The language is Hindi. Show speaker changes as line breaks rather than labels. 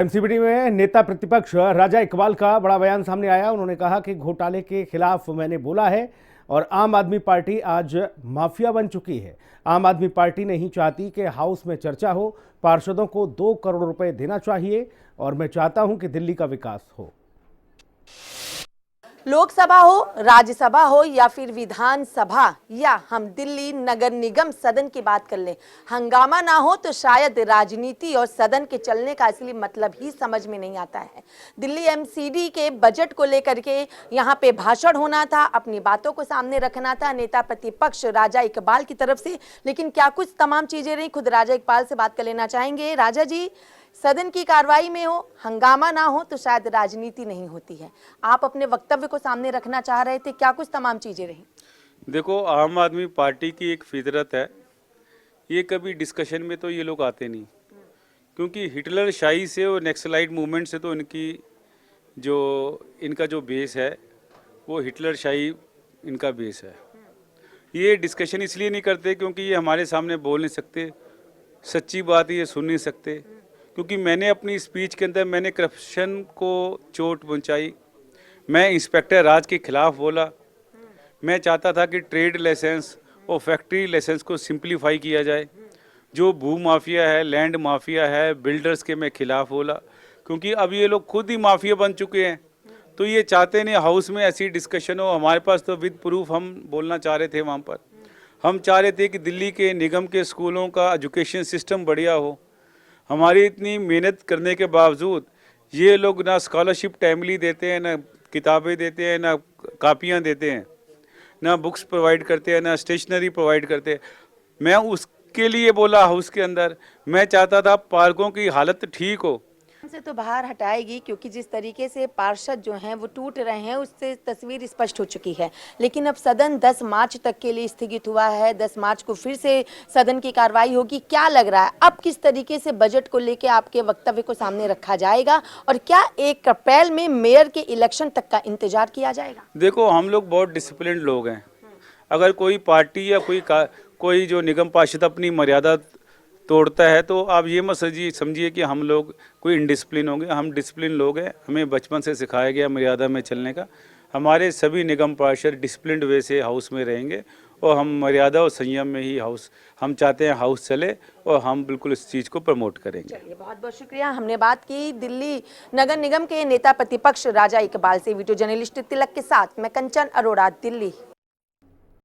एमसीबीटी में नेता प्रतिपक्ष राजा इकबाल का बड़ा बयान सामने आया। उन्होंने कहा कि घोटाले के खिलाफ मैंने बोला है और आम आदमी पार्टी आज माफिया बन चुकी है। आम आदमी पार्टी नहीं चाहती कि हाउस में चर्चा हो। पार्षदों को 2 करोड़ रुपए देना चाहिए और मैं चाहता हूं कि दिल्ली का विकास हो।
लोकसभा हो, राज्यसभा हो या फिर विधानसभा या हम दिल्ली नगर निगम सदन की बात कर लें, हंगामा ना हो तो शायद राजनीति और सदन के चलने का असली मतलब ही समझ में नहीं आता है। दिल्ली एमसीडी के बजट को लेकर के यहाँ पे भाषण होना था, अपनी बातों को सामने रखना था नेता प्रतिपक्ष राजा इकबाल की तरफ से, लेकिन क्या कुछ तमाम चीजें रही। खुद राजा इकबाल से बात कर लेना चाहेंगे। राजा जी, सदन की कार्रवाई में हो, हंगामा ना हो तो शायद राजनीति नहीं होती है। आप अपने वक्तव्य को सामने रखना चाह रहे थे, क्या कुछ तमाम चीजें रही?
देखो, आम आदमी पार्टी की एक फितरत है, ये कभी डिस्कशन में तो ये लोग आते नहीं, क्योंकि हिटलर शाही से और नक्सलाइट मूवमेंट से तो इनका जो बेस है वो हिटलर शाही इनका बेस है। ये डिस्कशन इसलिए नहीं करते क्योंकि ये हमारे सामने बोल नहीं सकते, सच्ची बात ये सुन नहीं सकते। क्योंकि मैंने अपनी स्पीच के अंदर मैंने करप्शन को चोट पहुंचाई, मैं इंस्पेक्टर राज के खिलाफ बोला। मैं चाहता था कि ट्रेड लाइसेंस और फैक्ट्री लाइसेंस को सिंप्लीफाई किया जाए। जो भू माफिया है, लैंड माफिया है, बिल्डर्स के मैं खिलाफ बोला, क्योंकि अब ये लोग खुद ही माफिया बन चुके हैं। तो ये चाहते नहीं हाउस में ऐसी डिस्कशन हो। हमारे पास तो विद प्रूफ हम बोलना चाह रहे थे वहाँ पर। हम चाह रहे थे कि दिल्ली के निगम के स्कूलों का एजुकेशन सिस्टम बढ़िया हो। हमारी इतनी मेहनत करने के बावजूद ये लोग ना स्कॉलरशिप टाइमली देते हैं, ना किताबें देते हैं, ना कापियाँ देते हैं, ना बुक्स प्रोवाइड करते हैं, ना स्टेशनरी प्रोवाइड करते हैं। मैं उसके लिए बोला हाउस के अंदर, मैं चाहता था पार्कों की हालत ठीक हो।
से तो बाहर हटाएगी, क्योंकि जिस तरीके से पार्षद जो हैं वो टूट रहे हैं उससे तस्वीर स्पष्ट हो चुकी है। लेकिन अब सदन 10 मार्च तक के लिए स्थगित हुआ है। 10 मार्च को फिर से सदन की कार्रवाई होगी। क्या लग रहा है अब किस तरीके से बजट को लेकर आपके वक्तव्य को सामने रखा जाएगा, और क्या 1 अप्रैल में मेयर के इलेक्शन तक का इंतजार किया जाएगा?
देखो, हम लोग बहुत डिसिप्लिन लोग हैं। अगर कोई पार्टी या कोई जो निगम पार्षद अपनी मर्यादा तोड़ता है तो आप ये मत समझिए कि हम लोग कोई इनडिसिप्लिन होंगे। हम डिसिप्लिन लोग हैं, हमें बचपन से सिखाया गया मर्यादा में चलने का। हमारे सभी निगम पार्षद डिसिप्लिन्ड वे से हाउस में रहेंगे और हम मर्यादा और संयम में ही हम चाहते हैं हाउस चले, और हम बिल्कुल इस चीज़ को प्रमोट करेंगे।
चलिए, बहुत बहुत शुक्रिया। हमने बात की दिल्ली नगर निगम के नेता प्रतिपक्ष राजा इकबाल से। वीडियो जर्नलिस्ट तिलक के साथ मैं कंचन अरोड़ा, दिल्ली।